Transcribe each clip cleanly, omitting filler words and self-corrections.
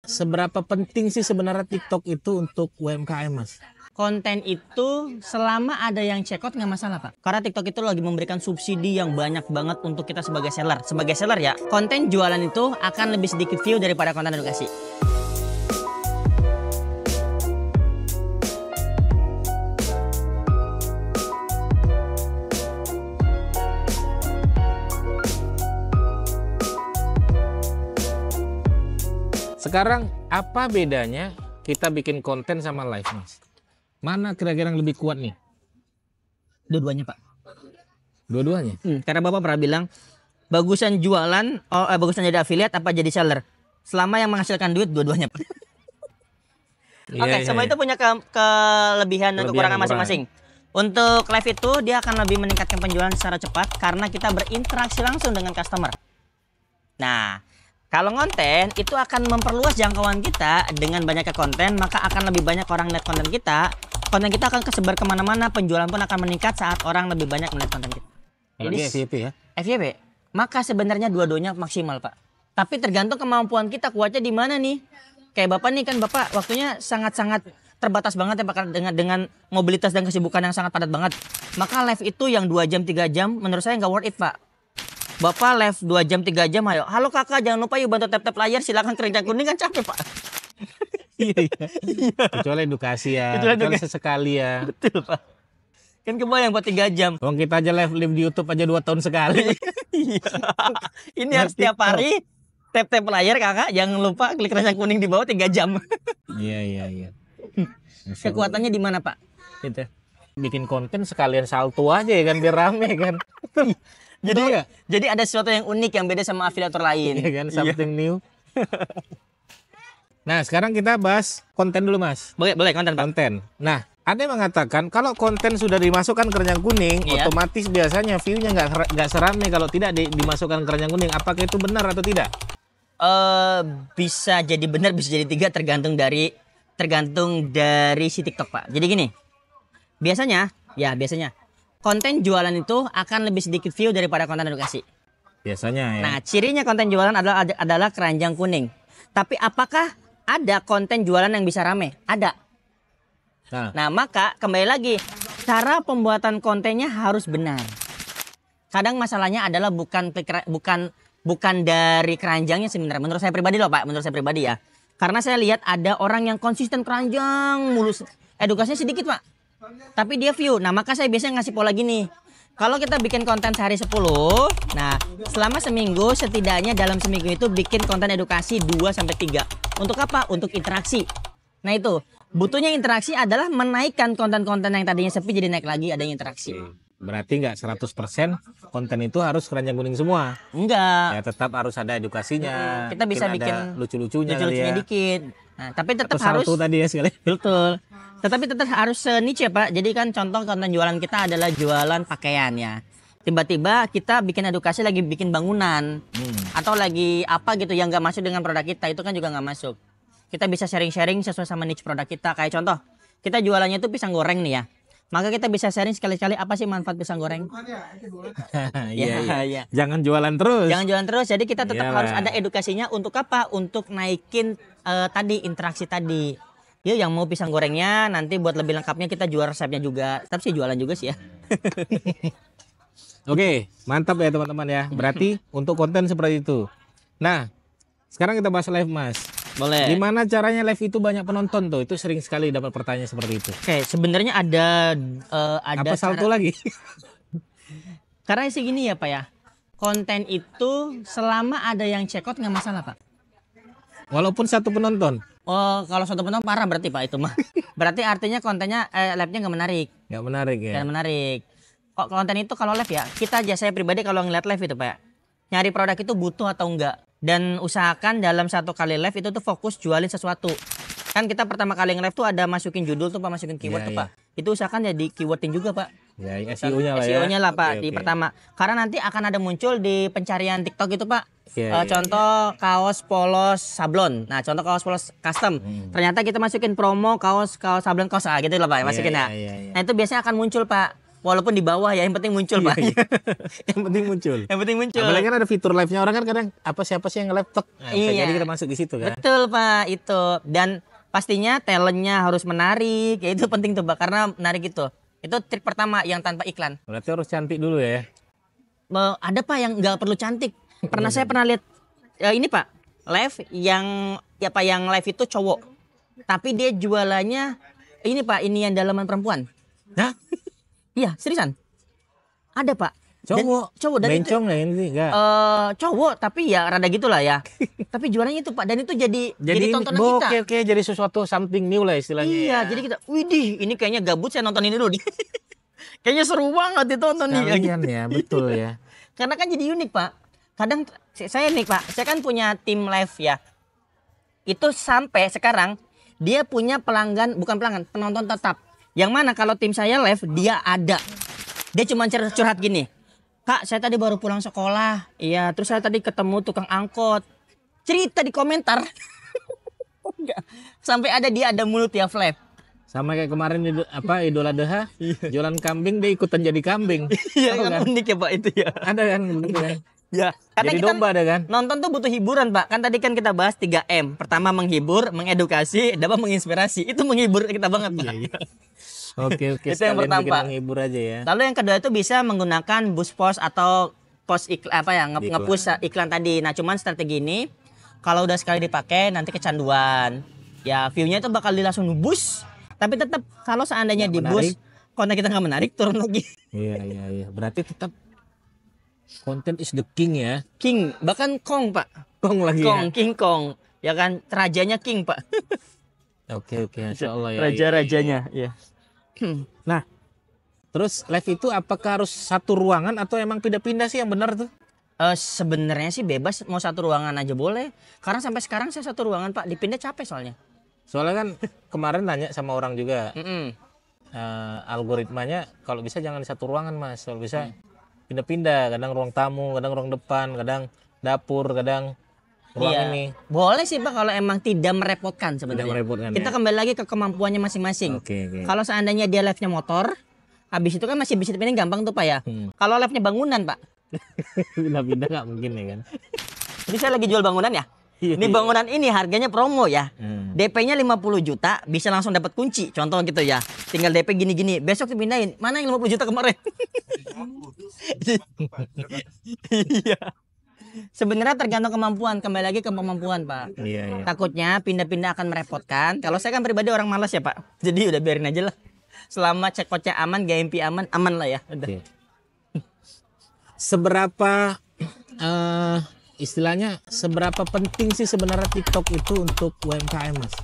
seberapa penting sih sebenarnya TikTok itu untuk UMKM, Mas? Konten itu selama ada yang check out nggak masalah, Pak. Karena TikTok itu lagi memberikan subsidi yang banyak banget untuk kita sebagai seller. Sebagai seller ya, konten jualan itu akan lebih sedikit view daripada konten edukasi. Sekarang apa bedanya kita bikin konten sama live, Mas? Mana kira-kira yang lebih kuat nih? Dua-duanya, Pak. Dua-duanya? Karena Bapak pernah bilang, bagusan jualan, bagusan jadi affiliate apa jadi seller? Selama yang menghasilkan duit, dua-duanya, Pak. Oke, semua itu punya kelebihan dan kekurangan masing-masing. Untuk live itu, dia akan lebih meningkatkan penjualan secara cepat karena kita berinteraksi langsung dengan customer. Nah, kalau konten itu akan memperluas jangkauan kita dengan banyaknya konten, maka akan lebih banyak orang lihat konten kita. Konten kita akan kesebar kemana-mana, penjualan pun akan meningkat saat orang lebih banyak melihat konten kita. Jadi FYP ya? FYP, maka sebenarnya dua-duanya maksimal, Pak. Tapi tergantung kemampuan kita, kuatnya di mana nih. Kayak Bapak nih kan, Bapak waktunya sangat-sangat terbatas banget ya Pak, dengan mobilitas dan kesibukan yang sangat padat banget. Maka live itu yang 2 jam 3 jam menurut saya nggak worth it, Pak. Bapak live 2 jam 3 jam, ayo. Halo kakak, jangan lupa yuk bantu tap-tap layar, silakan keranjang kuning, kan capek, Pak. Iya. Kecuali edukasi ya. Kecuali sesekali ya. Betul, Pak. Kan kebayang buat 3 jam. Wong kita aja live di YouTube aja 2 tahun sekali. Iya. Ini harus setiap hari tap-tap layar kakak, jangan lupa klik keranjang kuning di bawah 3 jam. Iya. Kekuatannya di mana, Pak? Gitu. Bikin konten sekalian salto aja ya kan, biar rame kan. Jadi ada sesuatu yang unik yang beda sama afiliator lain. Iya kan, something new. Nah, sekarang kita bahas konten dulu, Mas. Boleh konten, Pak. Konten. Nah, ada yang mengatakan kalau konten sudah dimasukkan keranjang kuning, otomatis biasanya view-nya nggak serame kalau tidak dimasukkan keranjang kuning. Apakah itu benar atau tidak? Bisa jadi benar, bisa jadi tidak, tergantung dari si TikTok, Pak. Jadi gini, biasanya konten jualan itu akan lebih sedikit view daripada konten edukasi. Biasanya ya. Nah, cirinya konten jualan adalah keranjang kuning. Tapi apakah ada konten jualan yang bisa rame? Ada. Nah, maka kembali lagi, cara pembuatan kontennya harus benar. Kadang masalahnya adalah bukan dari keranjangnya sebenarnya. Menurut saya pribadi loh, Pak. Menurut saya pribadi ya. Karena saya lihat ada orang yang konsisten keranjang mulus. Edukasinya sedikit, Pak. Tapi dia view. Nah, maka saya biasanya ngasih pola gini. Kalau kita bikin konten sehari 10, nah selama seminggu setidaknya dalam seminggu itu bikin konten edukasi 2-3. Untuk apa? Untuk interaksi. Nah itu, butuhnya interaksi adalah menaikkan konten-konten yang tadinya sepi jadi naik lagi, ada interaksi. Berarti nggak 100% konten itu harus keranjang kuning semua? Enggak. Ya tetap harus ada edukasinya. Kita bisa bikin lucu-lucunya dikit. Nah, tapi tetap harus tadi ya sekali. Betul. Tetapi tetap harus niche ya, Pak. Jadi kan contoh konten jualan kita adalah jualan pakaian ya. Tiba-tiba kita bikin edukasi lagi bikin bangunan. Atau lagi apa gitu yang nggak masuk dengan produk kita, itu kan juga nggak masuk. Kita bisa sharing-sharing sesuai sama niche produk kita. Kayak contoh, kita jualannya itu pisang goreng nih ya. Maka kita bisa sharing sekali-kali apa sih manfaat pisang goreng. Iya. Jangan jualan terus. Jangan jualan terus. Jadi kita tetap harus ada edukasinya untuk apa? Untuk naikin interaksi tadi. Yuk yang mau pisang gorengnya nanti buat lebih lengkapnya kita jual resepnya juga. Tapi sih jualan juga sih ya. Oke, mantap ya teman-teman ya. Berarti untuk konten seperti itu. Nah, sekarang kita bahas live, Mas. Boleh. Gimana caranya live itu banyak penonton tuh? Itu sering sekali dapat pertanyaan seperti itu. Oke, sebenarnya ada apa salto lagi? Karena sih gini ya, Pak ya. Konten itu selama ada yang check out nggak masalah, Pak. Walaupun satu penonton. Oh, kalau satu penonton parah berarti, Pak, itu mah. Berarti artinya kontennya live-nya nggak menarik. Nggak menarik ya. Nggak menarik. Kok konten itu kalau live ya, kita aja saya pribadi kalau ngeliat live itu, Pak ya, nyari produk itu butuh atau enggak. Dan usahakan dalam satu kali live itu tuh fokus jualin sesuatu. Kan kita pertama kali nge-live tuh ada masukin judul tuh, Pak, masukin keyword tuh, Pak. Itu usahakan jadi keywordin juga, Pak. Ya, SEO-nya lah ya. SEO-nya lah, Pak, di pertama. Karena nanti akan ada muncul di pencarian TikTok itu, Pak. Contoh kaos polos sablon. Nah, contoh kaos polos custom. Ternyata kita masukin promo kaos sablon kaos gitu lah, Pak, masukin ya. Nah, itu biasanya akan muncul, Pak. walaupun di bawah ya, yang penting muncul Pak. Yang penting muncul. Yang penting muncul. Apalagi kan ada fitur live-nya, orang kan kadang siapa sih yang nge-live tek. Nah, bisa jadi kita masuk di situ kan. Betul Pak, itu. Dan pastinya talentnya harus menarik, ya itu penting tuh Pak, karena menarik itu. Itu trik pertama yang tanpa iklan. Berarti harus cantik dulu ya. Ada Pak yang nggak perlu cantik. Saya pernah lihat ini Pak, live yang live itu cowok. Tapi dia jualannya ini Pak, ini yang dalaman perempuan. Hah? Iya, seriusan. Ada Pak. Cowok dan bencong lah ini enggak. Cowok tapi ya rada gitulah ya. Tapi jualannya itu Pak, dan itu jadi tontonan kita. Oke, jadi sesuatu something new lah istilahnya. Iya, ya. jadi kita, widih, ini kayaknya gabut, saya nonton ini dulu nih. Kayaknya seru banget ditonton nih. Kalian ya, betul ya. Karena kan jadi unik Pak. Kadang saya nih Pak, saya kan punya tim live ya. Itu sampai sekarang dia punya penonton tetap. Yang mana kalau tim saya live dia ada. Dia cuma curhat gini. Kak, saya tadi baru pulang sekolah. Iya, terus saya tadi ketemu tukang angkot. Cerita di komentar. Sampai dia ada mulut ya live. Sama kayak kemarin Idul Adha, jualan kambing dia ikutan jadi kambing. Iya kan, unik ya Pak itu ya. Ada kan begitu kan. Ya, karena jadi kita domba ada kan. Nonton tuh butuh hiburan Pak. Kan tadi kan kita bahas 3M. Pertama menghibur, mengedukasi, dapat menginspirasi. Itu menghibur kita banget Pak. Iya. Oke. Itu yang pertama. Menghibur aja ya. Lalu yang kedua itu bisa menggunakan boost post atau post iklan nge-push iklan tadi. Nah, cuman strategi ini kalau udah sekali dipakai nanti kecanduan. Ya, view-nya itu bakal langsung boost. Tapi tetap kalau seandainya di boost, konten kita nggak menarik, turun lagi. Iya. Berarti tetap content is the king ya. King, bahkan Kong Pak. Kong lagi Kong, ya. King Kong. Ya kan, rajanya King Pak. Oke, Insya Allah ya. Raja-rajanya, ya. Nah, terus live itu apakah harus satu ruangan atau emang pindah-pindah sih yang benar tuh? Sebenarnya sih bebas, mau satu ruangan aja boleh. Karena sampai sekarang saya satu ruangan Pak, dipindah capek soalnya. Soalnya kan kemarin nanya sama orang juga, algoritmanya kalau bisa jangan di satu ruangan Mas, kalau bisa pindah-pindah, kadang ruang tamu, kadang ruang depan, kadang dapur, kadang ruang ini. Boleh sih Pak kalau emang tidak merepotkan sebenarnya. Kita kembali lagi ke kemampuannya masing-masing. Oke. Kalau seandainya dia live-nya motor, habis itu kan masih bisa dipindah gampang tuh Pak ya. Kalau live-nya bangunan Pak, pindah-pindah nggak mungkin ya kan. Ini saya lagi jual bangunan ya. Ini bangunan ini harganya promo ya. DP-nya 50 juta, bisa langsung dapat kunci. Contoh gitu ya. Tinggal DP gini-gini, besok dipindahin. Mana yang 50 juta kemarin? Iya. Sebenarnya tergantung kemampuan, kembali lagi ke kemampuan Pak. Iya. Takutnya pindah-pindah akan merepotkan. Kalau saya kan pribadi orang malas ya Pak. Jadi udah biarin aja lah. Selama check-outnya aman, GMP aman lah ya. Udah. Okay. Seberapa istilahnya seberapa penting sih sebenarnya TikTok itu untuk UMKM Mas?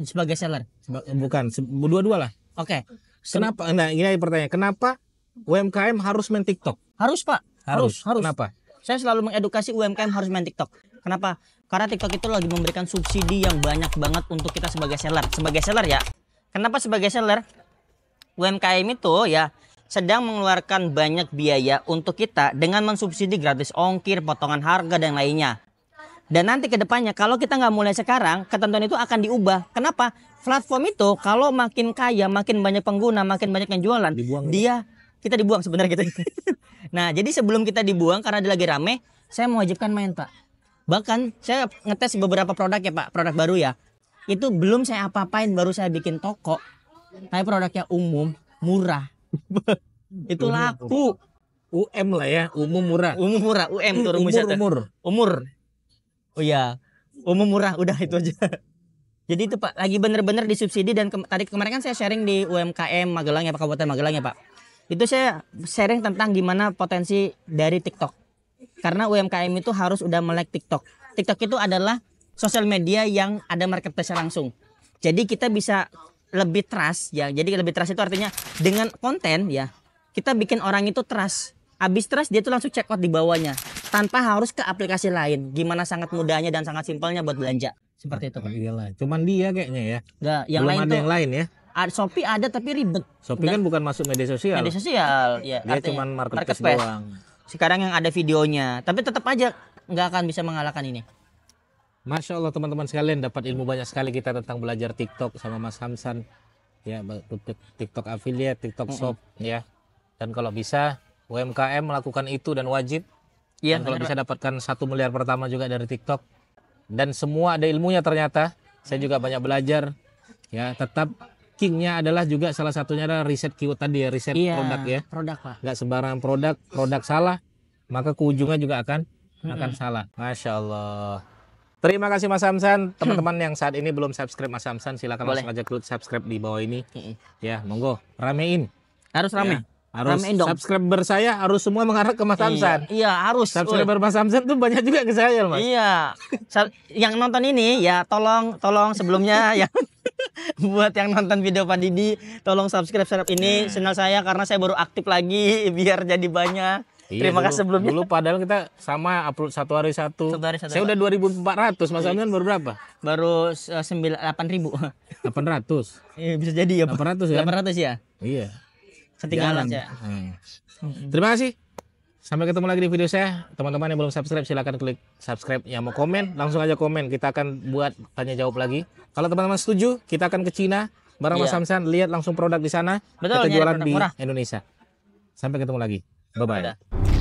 Sebagai seller? Bukan, dua-dua lah. Oke. Kenapa? Nah, ini pertanyaan. Kenapa UMKM harus main TikTok? Harus Pak. Harus. Kenapa? Saya selalu mengedukasi UMKM harus main TikTok. Kenapa? Karena TikTok itu lagi memberikan subsidi yang banyak banget untuk kita sebagai seller. Sebagai seller ya. Kenapa sebagai seller? UMKM itu ya sedang mengeluarkan banyak biaya untuk kita dengan mensubsidi gratis ongkir, potongan harga dan lainnya. Dan nanti ke depannya kalau kita nggak mulai sekarang, ketentuan itu akan diubah. Kenapa? Platform itu kalau makin kaya, makin banyak pengguna, makin banyak yang jualan, kita dibuang sebenarnya gitu. Nah, jadi sebelum kita dibuang karena dia lagi rame, saya mewajibkan main Pak. Bahkan saya ngetes beberapa produk ya Pak, produk baru ya. Itu belum saya apa-apain, baru saya bikin toko. Tapi produknya umum, murah. Itu laku. UM lah ya, umum murah. Umum murah, UM tuh rumusnya. Umur. Oh iya, umum murah, udah itu aja. Jadi itu Pak, lagi bener-bener disubsidi dan tadi kemarin kan saya sharing di UMKM Magelang ya Pak, Kabupaten Magelang ya Pak. Itu saya sharing tentang gimana potensi dari TikTok. Karena UMKM itu harus udah melek TikTok. TikTok itu adalah sosial media yang ada marketplace langsung. Jadi kita bisa lebih trust ya. Jadi lebih trust itu artinya dengan konten ya, kita bikin orang itu trust. Habis trust dia tuh langsung check out di bawahnya tanpa harus ke aplikasi lain. Gimana sangat mudahnya dan sangat simpelnya buat belanja. Seperti itu Pak. Iyalah, cuman dia kayaknya ya. Nah, yang belum lain ada tuh, yang lain ya. Shopee ada tapi ribet. Shopee kan bukan masuk media sosial. Media sosial ya. Dia cuma marketplace doang. Sekarang yang ada videonya, tapi tetap aja nggak akan bisa mengalahkan ini. Masya Allah teman-teman sekalian, dapat ilmu banyak sekali kita tentang belajar TikTok sama Mas Hamsan. Ya, TikTok affiliate, TikTok shop ya. Dan kalau bisa UMKM melakukan itu dan wajib. Iya. Dan kalau bisa dapatkan 1 miliar pertama juga dari TikTok. Dan semua ada ilmunya ternyata. Saya juga banyak belajar. Ya, tetap kingnya adalah juga salah satunya adalah riset keyword tadi ya, riset produk ya. Produk Pak. Nggak sembarangan produk salah, maka ke ujungnya juga akan salah. Masya Allah. Terima kasih Mas Samsan. Teman-teman yang saat ini belum subscribe Mas Samsan, silakan langsung aja klik subscribe di bawah ini. Ya, monggo ramein. Harus rame. Ya, harus ramein dong. Subscriber saya harus semua mengarah ke Mas Samsan. Iya, harus. Subscriber Mas Samsan tuh banyak juga ke saya, Mas. Iya. Yang nonton ini ya tolong sebelumnya ya buat yang nonton video Pak Didi, tolong subscribe ini channel saya karena saya baru aktif lagi biar jadi banyak. Iya, terima kasih sebelumnya. Dulu padahal kita sama upload satu hari satu. Saya udah 2.400, Mas Samsan baru berapa? Baru 8.000. 800. Iya, bisa jadi ya, Pak. 800 ya? 800 ya? Iya. Ketinggalan ya. Terima kasih. Sampai ketemu lagi di video saya. Teman-teman yang belum subscribe silahkan klik subscribe. Yang mau komen langsung aja komen. Kita akan buat tanya jawab lagi. Kalau teman-teman setuju, kita akan ke Cina bareng Mas Samsan, lihat langsung produk di sana. Betul, kita jualan di murah. Indonesia. Sampai ketemu lagi. Bye bye.